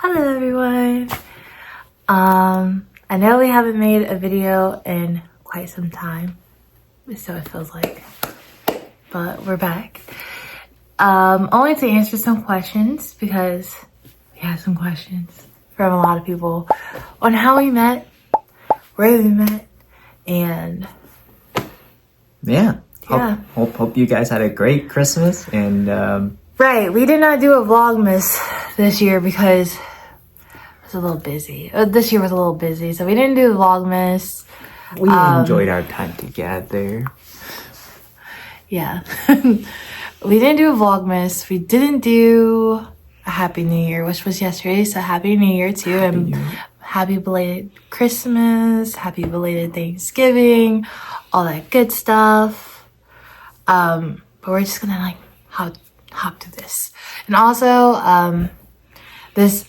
Hello everyone. I know we haven't made a video in quite some time, so it feels like, but we're back. Only to answer some questions because we have some questions from a lot of people on how we met, where we met, and yeah. Hope you guys had a great Christmas and right, we did not do a Vlogmas this year because it was a little busy. This year was a little busy, so we didn't do Vlogmas. We enjoyed our time together. Yeah. We didn't do a Vlogmas. We didn't do a Happy New Year, which was yesterday, so Happy New Year too. And happy belated Christmas, happy belated Thanksgiving, all that good stuff. But we're just gonna like hop to this. And also, this,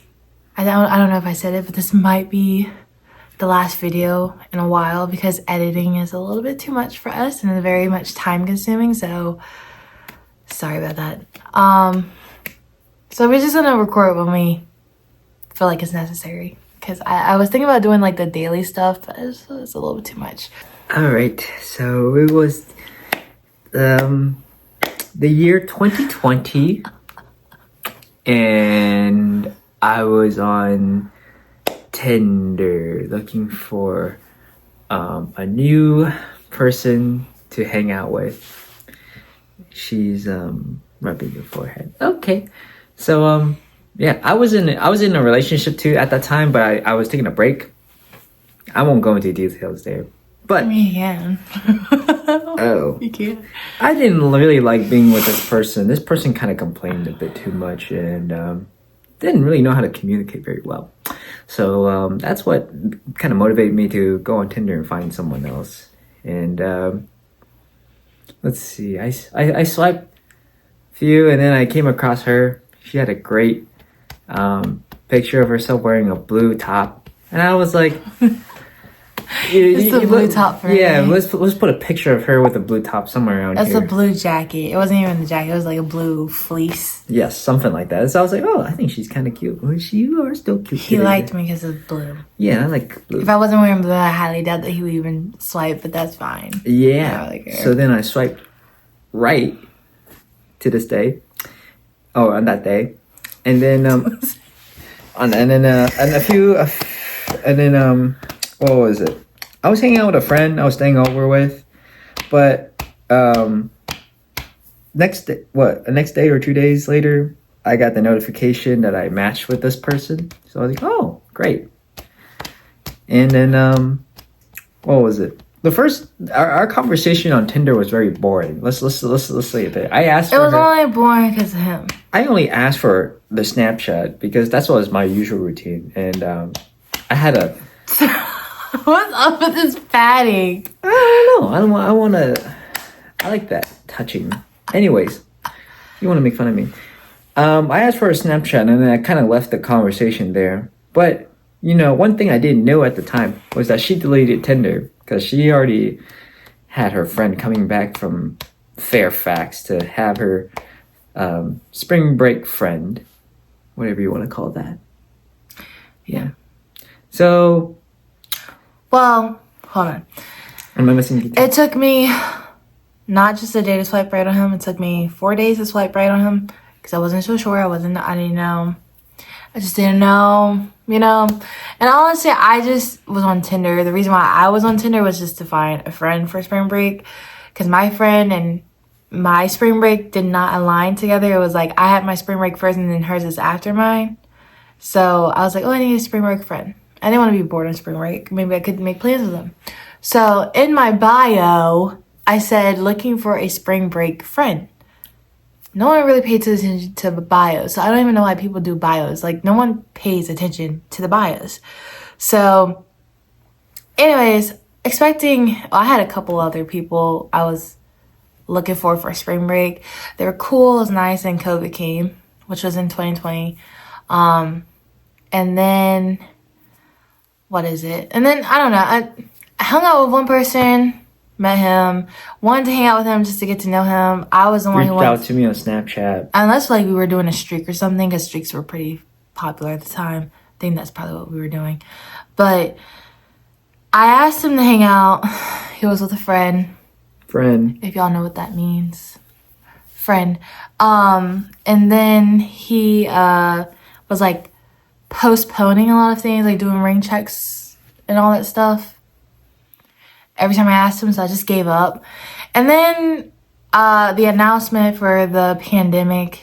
I don't know if I said it, but this might be the last video in a while because editing is a little bit too much for us and it's very much time consuming, so sorry about that. So we're just gonna record when we feel like it's necessary because I was thinking about doing like the daily stuff, but it's a little bit too much. All right, so it was the year 2020 and I was on Tinder looking for a new person to hang out with. She's rubbing your forehead. Okay. So yeah, I was in a relationship too at that time, but I was taking a break. I won't go into details there. But You can. oh, You can. I didn't really like being with this person. This person kind of complained a bit too much and didn't really know how to communicate very well. So that's what kind of motivated me to go on Tinder and find someone else. And let's see, I swiped a few and then I came across her. She had a great picture of herself wearing a blue top. And I was like... It's the blue top for yeah, me. let's put a picture of her with a blue top somewhere around That's here. a blue jacket. It wasn't even the jacket. It was like a blue fleece. Yes, something like that. So I was like, oh, I think she's kind of cute. Well, you are still cute. He liked me because of blue. Yeah, I like blue. If I wasn't wearing blue, I highly doubt that he would even swipe, but that's fine. Yeah. I don't really care. So then I swiped right to this day. Oh, on that day, and then what was it? I was hanging out with a friend I was staying over with, but next day or 2 days later, I got the notification that I matched with this person. So I was like, oh, great. And then what was it? The first our conversation on Tinder was very boring. Let's say it. I asked It for was her. only boring because of him. I only asked for the Snapchat because that's what was my usual routine, and I had a. What's up with this padding? I don't know. I like that touching. Anyways, you want to make fun of me? I asked for a Snapchat, and then I kind of left the conversation there. But you know, one thing I didn't know at the time was that she deleted Tinder because she already had her friend coming back from Fairfax to have her spring break friend, whatever you want to call that. Yeah. So. Well, hold on. Am I missing details? It took me not just a day to swipe right on him. It took me 4 days to swipe right on him because I wasn't so sure. I didn't know. I just didn't know, you know. And honestly, I just was on Tinder. The reason why I was on Tinder was just to find a friend for spring break because my friend and my spring break did not align together. It was like I had my spring break first and then hers is after mine. So I was like, oh, I need a spring break friend. I didn't want to be bored on spring break. Maybe I could make plans with them. So in my bio, I said looking for a spring break friend. No one really pays attention to the bios. So I don't even know why people do bios. Like no one pays attention to the bios. So anyways, I had a couple other people I was looking for spring break. They were cool, it was nice, and COVID came, which was in 2020. And then... what is it? And then, I don't know, I hung out with one person, met him, wanted to hang out with him just to get to know him. I was the one who reached out to me on Snapchat. unless like we were doing a streak or something, because streaks were pretty popular at the time. I think that's probably what we were doing. But I asked him to hang out. He was with a friend. Friend. If y'all know what that means. Friend. And then he was like postponing a lot of things, like doing ring checks and all that stuff. Every time I asked him, so I just gave up. And then the announcement for the pandemic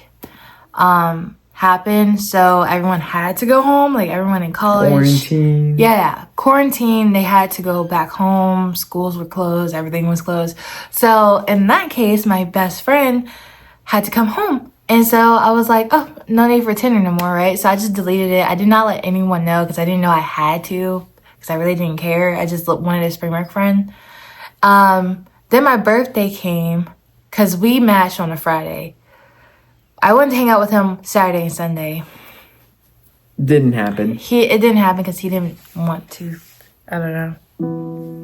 happened, so everyone had to go home, like everyone in college. Quarantine. Yeah, quarantine. They had to go back home. Schools were closed. Everything was closed. So in that case, my best friend had to come home. And so I was like, oh, no need for Tinder no more, right? So I just deleted it. I did not let anyone know because I didn't know I had to, because I really didn't care. I just wanted a spring break friend. Then my birthday came because we matched on a Friday. I went to hang out with him Saturday and Sunday. Didn't happen. It didn't happen because he didn't want to. I don't know.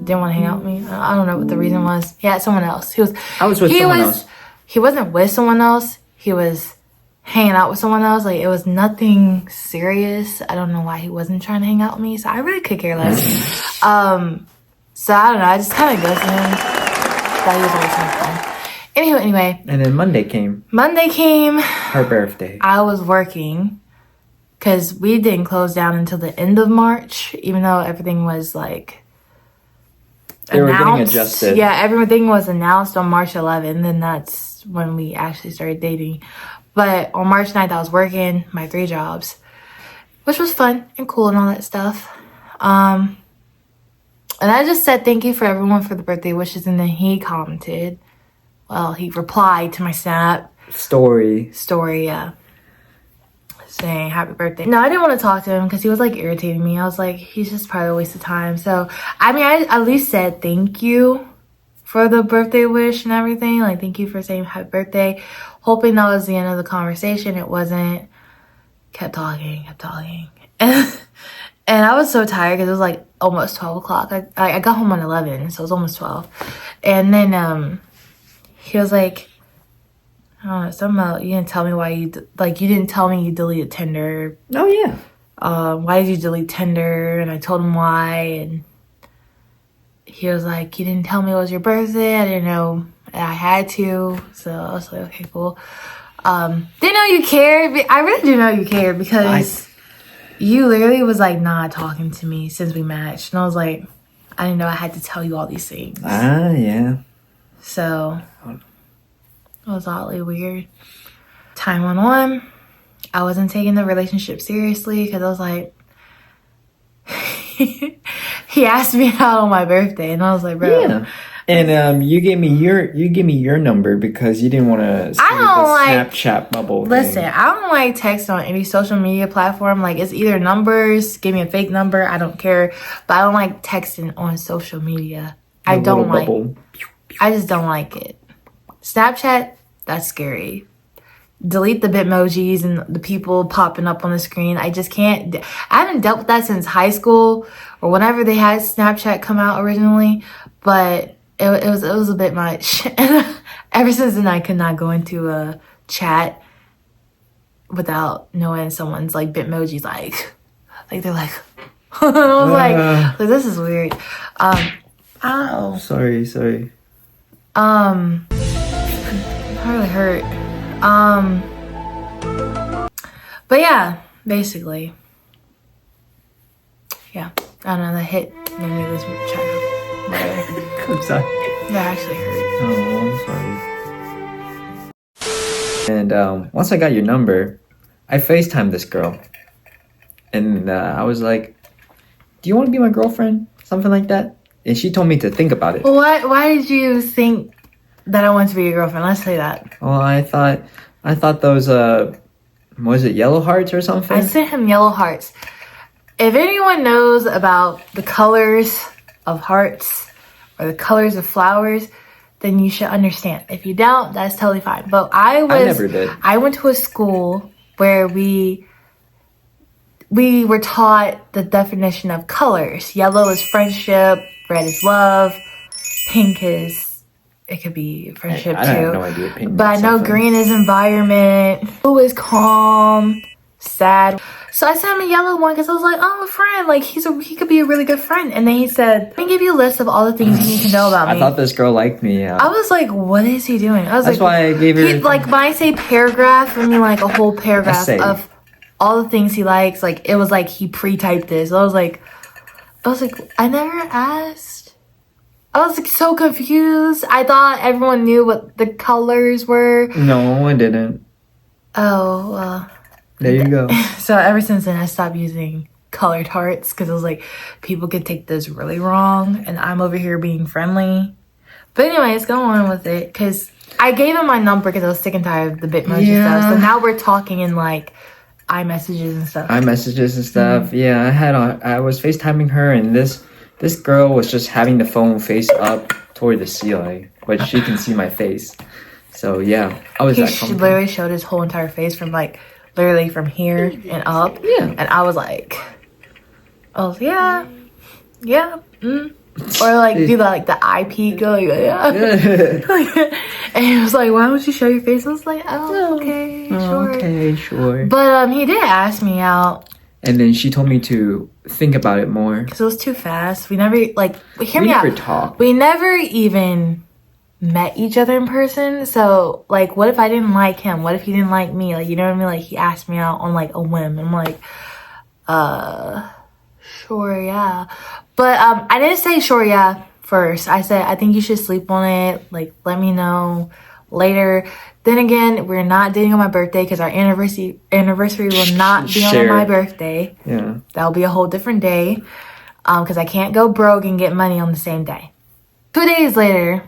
Didn't want to hang out with me. I don't know what the reason was. He had someone else. I was with someone else. He wasn't with someone else. He was hanging out with someone else. Like, it was nothing serious. I don't know why he wasn't trying to hang out with me. So I really could care less. So I don't know. I just kind of ghosted him. Thought he was always my friend. Anyway. And then Monday came. Her birthday. I was working because we didn't close down until the end of March, even though everything was like they announced. were getting adjusted. Yeah, everything was announced on March 11th, and that's when we actually started dating. But on March 9th, I was working my 3 jobs, which was fun and cool and all that stuff. And I just said thank you for everyone for the birthday wishes, and then he commented. Well, he replied to my Snap story, yeah, saying happy birthday. No, I didn't want to talk to him because he was like irritating me. I was like, he's just probably a waste of time. So, I mean, I at least said thank you for the birthday wish and everything. Like, thank you for saying happy birthday. Hoping that was the end of the conversation. It wasn't. Kept talking. And I was so tired because it was like almost 12 o'clock. I got home on 11, so it was almost 12. And then he was like, I don't know, something about, you didn't tell me why you didn't tell me you deleted Tinder. Oh, yeah. Why did you delete Tinder? And I told him why. And he was like, you didn't tell me it was your birthday. I didn't know I had to. So I was like, okay, cool. Didn't know you cared. I really didn't know you cared because you literally was like not talking to me since we matched. And I was like, I didn't know I had to tell you all these things. Yeah. So it was oddly weird. Time went on. I wasn't taking the relationship seriously because I was like, he asked me out on my birthday, and I was like, bro. Yeah. And you gave me your number because you didn't want to see the Snapchat bubble. Listen, I don't like text on any social media platform. Like, it's either numbers, give me a fake number, I don't care. But I don't like texting on social media. I don't like. Bubble. I just don't like it. Snapchat, that's scary. Delete the Bitmojis and the people popping up on the screen. I just can't. I haven't dealt with that since high school or whenever they had Snapchat come out originally. But it was a bit much. And ever since then, I could not go into a chat without knowing someone's like Bitmojis like they're like. I was like, this is weird. Ow. Sorry. That really hurt. But yeah, basically. Yeah. I don't know, that hit made me lose my child. Whatever. I'm sorry. That actually hurt. Oh, I'm sorry. And once I got your number, I FaceTimed this girl. And I was like, do you want to be my girlfriend? Something like that. And she told me to think about it. Why did you think that I wanted to be your girlfriend? Let's say that. Well, I thought those, was it yellow hearts or something? I sent him yellow hearts. If anyone knows about the colors of hearts or the colors of flowers, then you should understand. If you don't, that's totally fine. But I never did. I went to a school where we were taught the definition of colors. Yellow is friendship, red is love, pink is, it could be friendship too. I have no idea what pink But I know green is environment, blue is calm, sad. So I sent him a yellow one because I was like, oh, a friend. Like, he could be a really good friend. And then he said, let me give you a list of all the things you need to know about me. I thought this girl liked me. I was like, what is he doing? I was That's like, why I gave her... like, when I say paragraph, I mean, like, a whole paragraph of all the things he likes. Like, it was like he pre-typed this. I was like, I never asked. I was like so confused. I thought everyone knew what the colors were. No, I didn't. Oh, well. There you go. So ever since then, I stopped using colored hearts because I was like, people could take this really wrong, and I'm over here being friendly. But anyways, go on with it because I gave him my number because I was sick and tired of the Bitmoji stuff. So now we're talking in like iMessages and stuff. Yeah, I was FaceTiming her, and this girl was just having the phone face up toward the ceiling, but she can see my face. So yeah, I was. He literally showed his whole entire face from like literally from here and up. Yeah, and I was like, oh yeah, or like do the eye peek, go like, yeah. And he was like, why don't you show your face? I was like, okay, sure. But he did ask me out. And then she told me to think about it more. Because it was too fast. We never, hear me out. We never talked. We never even met each other in person. So, like, what if I didn't like him? What if he didn't like me? Like, you know what I mean? Like, he asked me out on, like, a whim. I'm like, sure, yeah. But I didn't say sure, yeah, first. I said, I think you should sleep on it. Like, let me know later. Then again, we're not dating on my birthday because our anniversary will not be on my birthday. Yeah. That'll be a whole different day because I can't go broke and get money on the same day. 2 days later,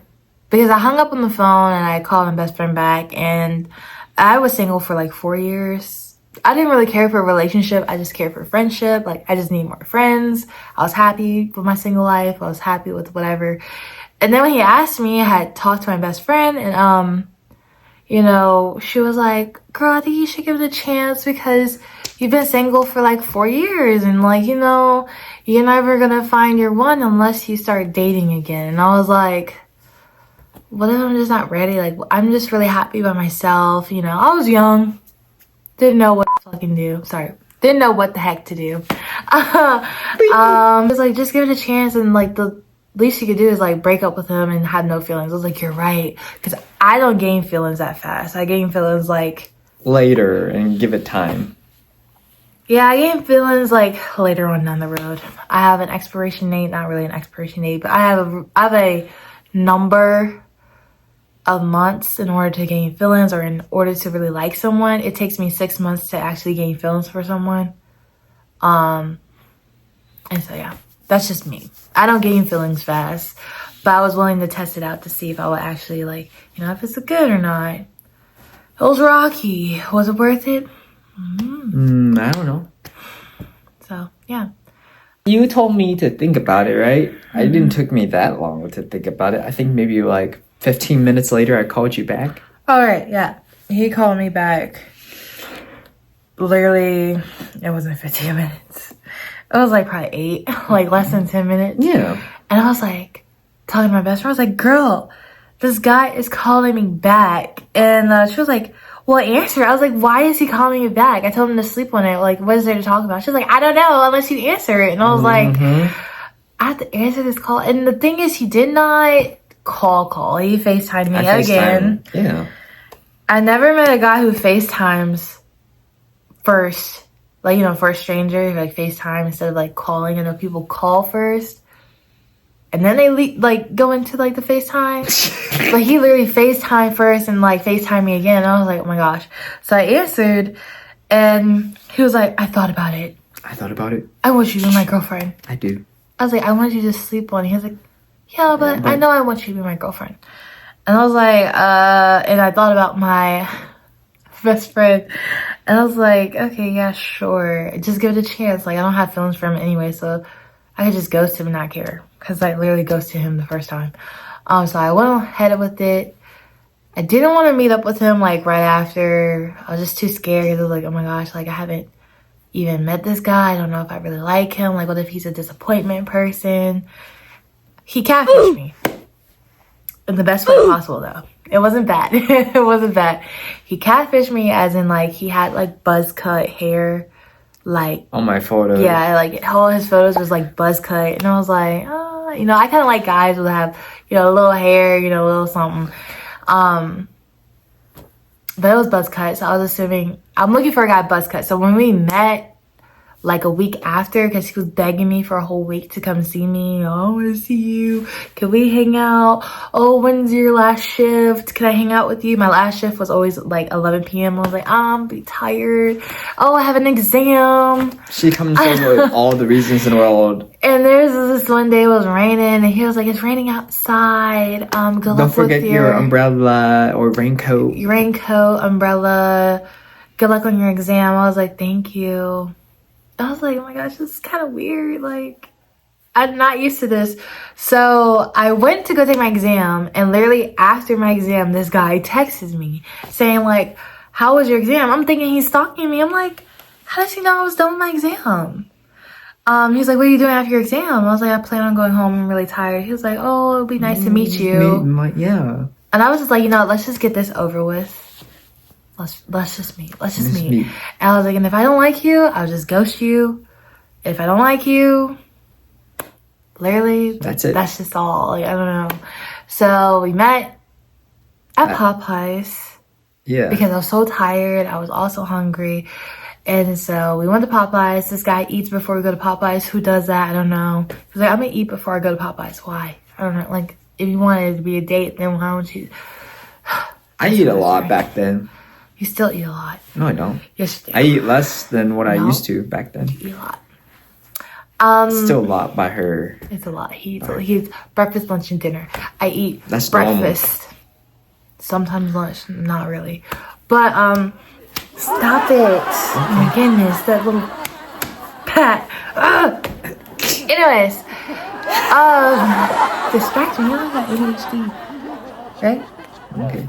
because I hung up on the phone and I called my best friend back, and I was single for like 4 years. I didn't really care for a relationship. I just cared for friendship. Like, I just need more friends. I was happy with my single life. I was happy with whatever. And then when he asked me, I had talked to my best friend, and you know, she was like, girl, I think you should give it a chance because you've been single for like 4 years, and like, you know, you're never gonna find your one unless you start dating again. And I was like, what if I'm just not ready? Like, I'm just really happy by myself. You know, I was young, didn't know what to fucking do. Didn't know what the heck to do. I was like, just give it a chance, and like the least you could do is like break up with him and have no feelings. I was like, you're right, because I don't gain feelings that fast. I gain feelings like later and give it time. Yeah, I gain feelings like later on down the road. I have an expiration date, not really an expiration date, but I have a number of months in order to gain feelings, or in order to really like someone. It takes me 6 months to actually gain feelings for someone. And so yeah, that's just me. I don't gain feelings fast, but I was willing to test it out to see if I would actually like, you know, if it's good or not. It was rocky. Was it worth it? I don't know. So yeah. You told me to think about it, right? It didn't took me that long to think about it. I think maybe like 15 minutes later I called you back. All right, yeah. He called me back. Literally, it wasn't 15 minutes. It was like probably 8, like less than 10 minutes. Yeah. And I was like, talking to my best friend, I was like, girl, this guy is calling me back. And she was like, well, answer. I was like, why is he calling me back? I told him to sleep on it. Like, what is there to talk about? She was like, I don't know unless you answer it. And I was like, I have to answer this call. And the thing is, he did not call. He FaceTimed me again. Yeah. I never met a guy who FaceTimes first. Like, you know, for a stranger, like FaceTime instead of like calling. I know people call first and then they like go into like the FaceTime. But he literally FaceTime first and like FaceTime me again. And I was like, oh my gosh. So I answered and he was like, I thought about it. I want you to be my girlfriend. I do. I was like, I want you to sleep on it. He was like, yeah, but I know I want you to be my girlfriend. And I was like, and I thought about my best friend. And I was like, okay, yeah, sure. Just give it a chance. Like, I don't have feelings for him anyway, so I could just ghost him and not care. Because I literally ghosted him the first time. So I went ahead with it. I didn't want to meet up with him, like, right after. I was just too scared. I was like, oh my gosh, like, I haven't even met this guy. I don't know if I really like him. Like, what if he's a disappointment person? He catfished me. In the best way possible, though. It wasn't bad. It wasn't bad. He catfished me as in like he had like buzz cut hair. Like on my photo. Yeah, like all his photos was like buzz cut. And I was like, you know, I kind of like guys who have, you know, a little hair, you know, a little something. But it was buzz cut. So I was assuming, I'm looking for a guy buzz cut. So when we met, like a week after, because he was begging me for a whole week to come see me. Oh, I want to see you. Can we hang out? Oh, when's your last shift? Can I hang out with you? My last shift was always like 11 p.m. I was like, I'm be tired. Oh, I have an exam. She comes over with all the reasons in the world. And there's this one day it was raining, and he was like, it's raining outside. Good luck. Don't forget your umbrella or raincoat. Your raincoat, umbrella. Good luck on your exam. I was like, thank you. I was like, oh my gosh, this is kind of weird. Like, I'm not used to this. So I went to go take my exam, and literally after my exam, this guy texts me saying like, how was your exam? I'm thinking he's stalking me. I'm like, how does he know I was done with my exam? He's like, what are you doing after your exam? I was like, I plan on going home. I'm really tired. He was like, oh, it'll be nice to meet you. Yeah. And I was just like, you know, let's just get this over with. Let's just meet. Let's just meet. And I was like, and if I don't like you, I'll just ghost you. If I don't like you, literally, that's it. That's just all. Like, I don't know. So we met at Popeyes. Yeah. Because I was so tired. I was also hungry. And so we went to Popeyes. This guy eats before we go to Popeyes. Who does that? I don't know. He's like, I'm going to eat before I go to Popeyes. Why? I don't know. Like, if you wanted it to be a date, then why don't you? I eat a lot back then. You still eat a lot. No, I don't. Yes, you do. I eat less than what I used to back then. You eat a lot. Still a lot by her. It's a lot. He eats breakfast, lunch, and dinner. I eat breakfast. Normal. Sometimes lunch. Not really. But, stop it. Oh my goodness. That little pat. Anyways. Distraction. You don't have ADHD. Right? Okay.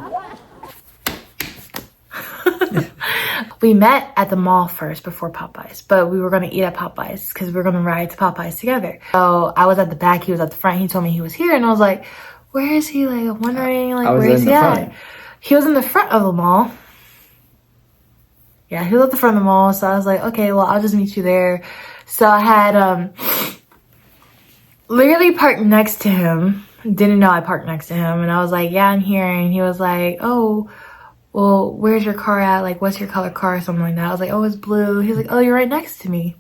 We met at the mall first before Popeyes, but we were going to eat at Popeyes because we were going to ride to Popeyes together. So I was at the back, he was at the front. He told me he was here, and I was like, where is he? Like, I'm wondering, like, where is he at? He was in the front of the mall. Yeah, he was at the front of the mall. So I was like, okay, well, I'll just meet you there. So I had literally parked next to him. Didn't know I parked next to him. And I was like, yeah, I'm here. And he was like, oh, well, where's your car at? Like, what's your color car? Or something like that. I was like, oh, it's blue. He was like, oh, you're right next to me.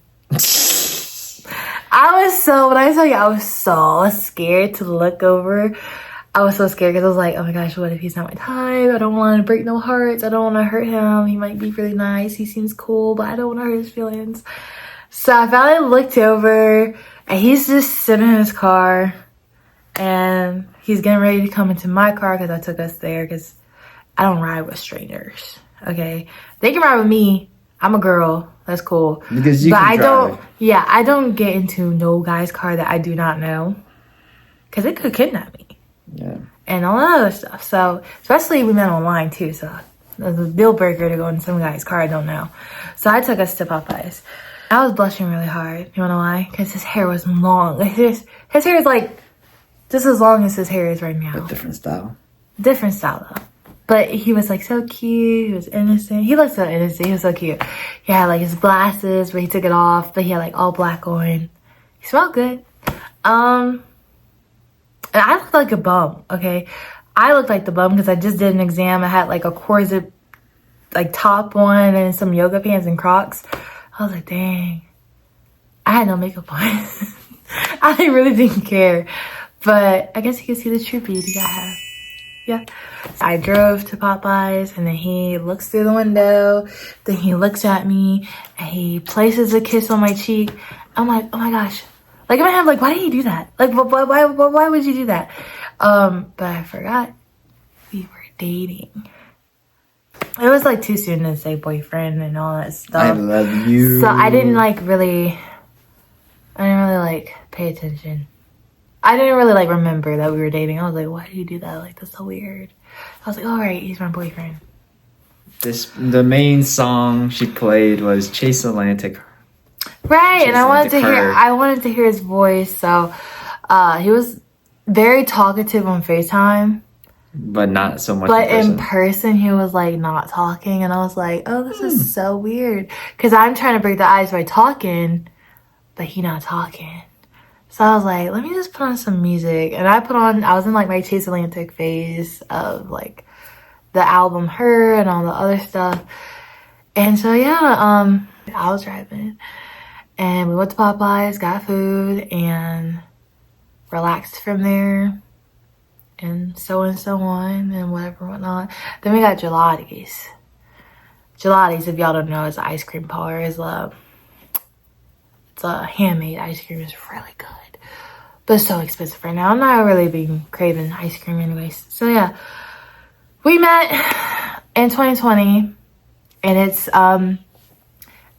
when I tell you, I was so scared to look over. I was so scared because I was like, oh my gosh, what if he's not my type? I don't want to break no hearts. I don't want to hurt him. He might be really nice. He seems cool, but I don't want to hurt his feelings. So I finally looked over, and he's just sitting in his car, and he's getting ready to come into my car because I took us there because I don't ride with strangers, okay? They can ride with me. I'm a girl. That's cool. Because you can drive. I don't get into no guy's car that I do not know. Because it could kidnap me. Yeah. And all that other stuff. So, especially we met online too, so it's a deal breaker to go in some guy's car I don't know. So I took us to Popeyes. I was blushing really hard. You wanna know why? Because his hair was long. Like his hair is like just as long as his hair is right now. But different style. Different style though. But he was like so cute. He was innocent. He looked so innocent. He was so cute. He had like his glasses, but he took it off. But he had like all black on. He smelled good. And I looked like a bum. Okay, I looked like the bum because I just did an exam. I had like a corset, like top on, and some yoga pants and Crocs. I was like, dang. I had no makeup on. I really didn't care. But I guess you can see the true beauty I have. Yeah. So I drove to Popeyes, and then he looks through the window. Then he looks at me, and he places a kiss on my cheek. I'm like, oh my gosh. Like in my head, like, why did he do that? Like, why would you do that? But I forgot we were dating. It was like too soon to say boyfriend and all that stuff. I love you. So I didn't really like pay attention. I didn't really like remember that we were dating. I was like, why did you do that? Like, that's so weird. I was like, all right, he's my boyfriend. The main song she played was Chase Atlantic. Right, and I wanted to hear his voice. So he was very talkative on FaceTime. But not so much But in person. in person, he was like not talking, and I was like, "Oh, this is so weird." Because I'm trying to break the ice by talking, but he not talking. So I was like, "Let me just put on some music." And I was in like my Chase Atlantic phase of like the album Her and all the other stuff. And so yeah, I was driving, and we went to Popeyes, got food, and relaxed from there. And so on and whatever whatnot. Then we got gelatis. Gelatis, if y'all don't know, is an ice cream parlor. It's a handmade ice cream. It's really good, but it's so expensive right now. I'm not really been craving ice cream anyways. So yeah, we met in 2020, and it's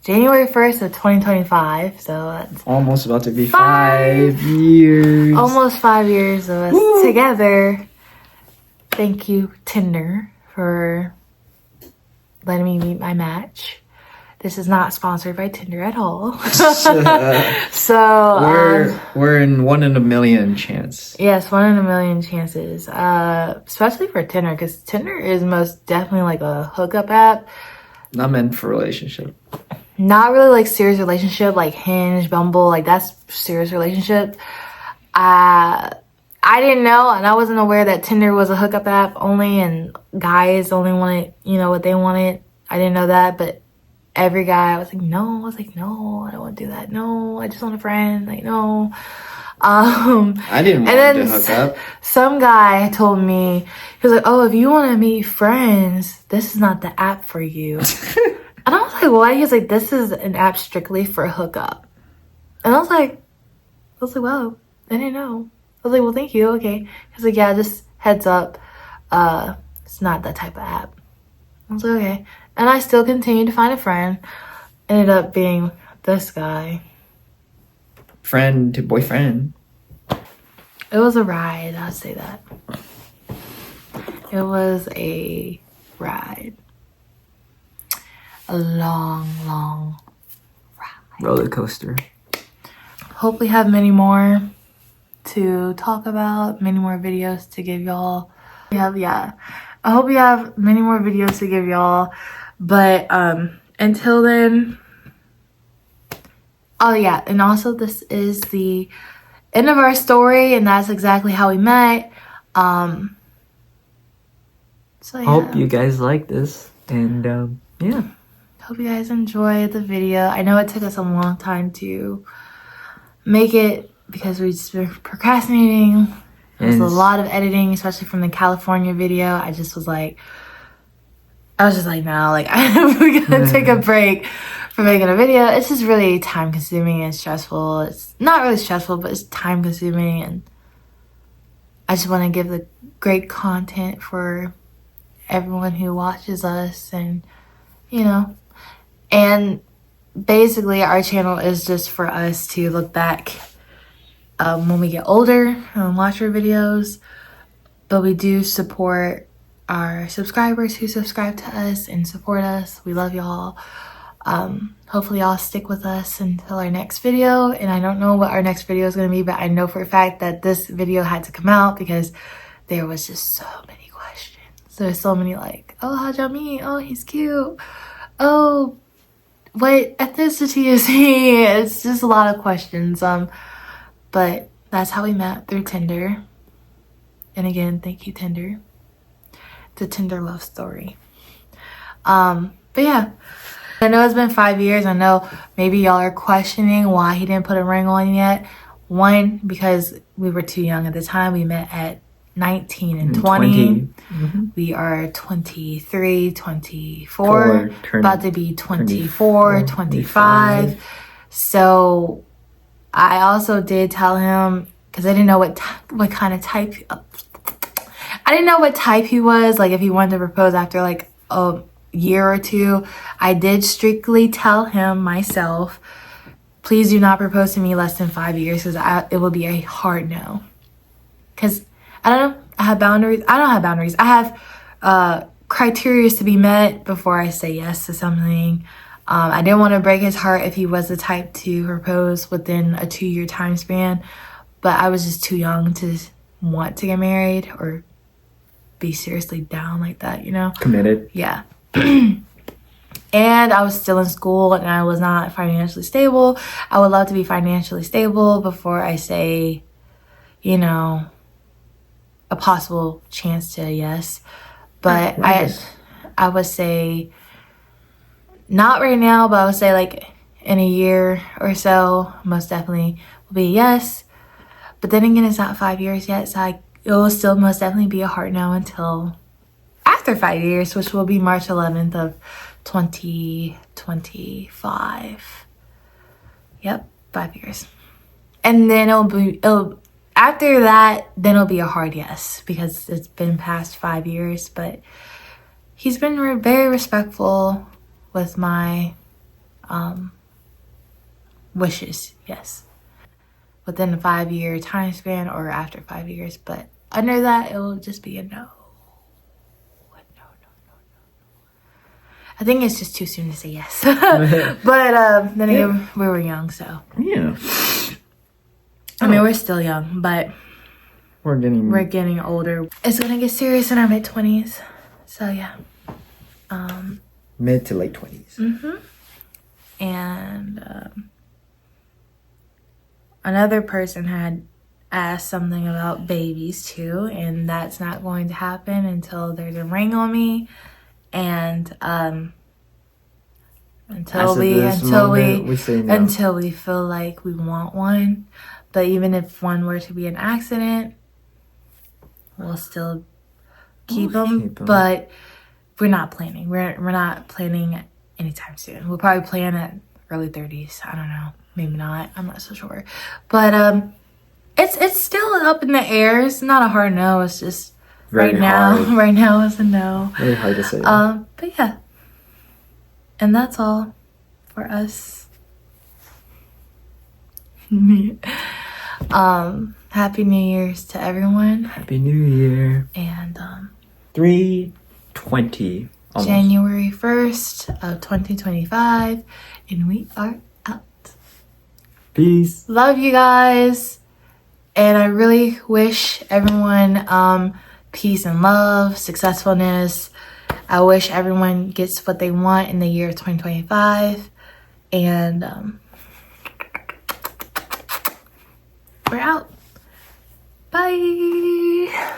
January 1st of 2025. So that's almost about to be 5 years. Almost 5 years of us Woo! together. Thank you, Tinder, for letting me meet my match. This is not sponsored by Tinder at all. So we're in 1 in a million chance. Yes, 1 in a million chances. Especially for Tinder, because Tinder is most definitely like a hookup app. Not meant for relationship. Not really like serious relationship, like Hinge, Bumble, like that's serious relationship. I didn't know, and I wasn't aware that Tinder was a hookup app only, and guys only wanted, what they wanted. I didn't know that, but every guy, I was like, no, I don't want to do that. No, I just want a friend. Like, no. I didn't want to hook up. Some guy told me, he was like, oh, if you want to meet friends, this is not the app for you. And I was like, what? He was like, this is an app strictly for hookup. And I was like, wow, I didn't know. I was like, well, thank you. Okay. He's like, yeah, just heads up. It's not that type of app. I was like, okay. And I still continued to find a friend. Ended up being this guy. Friend to boyfriend. It was a ride. I'd say that. It was a ride. A long ride. Roller coaster. Hopefully have many more to talk about, many more videos to give y'all. I hope we have many more videos to give y'all, but until then, oh yeah, and also this is the end of our story, and that's exactly how we met. So yeah. Hope you guys like this, and yeah, hope you guys enjoyed the video. I know it took us a long time to make it because we just were procrastinating. It was a lot of editing, especially from the California video. I was just like, no, like we're gonna take a break from making a video. It's just really time consuming and stressful. It's not really stressful, but it's time consuming, and I just want to give the great content for everyone who watches us, and and basically our channel is just for us to look back when we get older and watch our videos, but we do support our subscribers who subscribe to us and support us. We love y'all. Hopefully y'all stick with us until our next video, and I don't know what our next video is going to be, but I know for a fact that this video had to come out because there was just so many questions. There's so many like, oh, how'd y'all meet? Oh, he's cute. Oh, what ethnicity is he? It's just a lot of questions. But that's how we met, through Tinder. And again, thank you, Tinder. It's a Tinder love story. But yeah, I know it's been 5 years. I know maybe y'all are questioning why he didn't put a ring on yet. One, because we were too young at the time. We met at 19 and 20. Mm-hmm. We are 23, 24, about to be 24, 25. So I also did tell him, because I didn't know what kind of type, I didn't know what type he was, like if he wanted to propose after like a year or two. I did strictly tell him myself, please do not propose to me less than 5 years, because it will be a hard no. Because I don't know, I have boundaries. I don't have boundaries. I have criteria to be met before I say yes to something. I didn't want to break his heart if he was the type to propose within a 2-year time span, but I was just too young to want to get married or be seriously down like that, you know? Committed. Yeah. And I was still in school and I was not financially stable. I would love to be financially stable before I say, you know, a possible chance to a yes. But I would say not right now, but I would say like in a year or so, most definitely will be a yes. But then again, it's not 5 years yet, so it will still most definitely be a hard no until after 5 years, which will be March 11th of 2025. Yep, 5 years. And then after that, then it'll be a hard yes because it's been past 5 years. But he's been very respectful with my wishes, yes, within the 5 year time span or after 5 years. But under that, it will just be a no. I think it's just too soon to say yes. But then again, we were young, so. Yeah. I mean, we're still young, but we're getting older. It's gonna get serious in our mid-20s. So yeah. Mid to late 20s. Mm-hmm. And another person had asked something about babies too, and that's not going to happen until there's a ring on me. And until we feel like we want one. But even if one were to be an accident, we'll still keep them. But we're not planning. We're not planning anytime soon. We'll probably plan at early 30s. I don't know. Maybe not. I'm not so sure. But it's still up in the air. It's not a hard no. It's just right now is a no. Very hard to say. But yeah. And that's all for us. Happy New Year's to everyone. Happy New Year. And 3/20 almost. January 1st of 2025, and we are out. Peace. Love you guys, and I really wish everyone peace and love, successfulness. I wish everyone gets what they want in the year 2025, and we're out. Bye.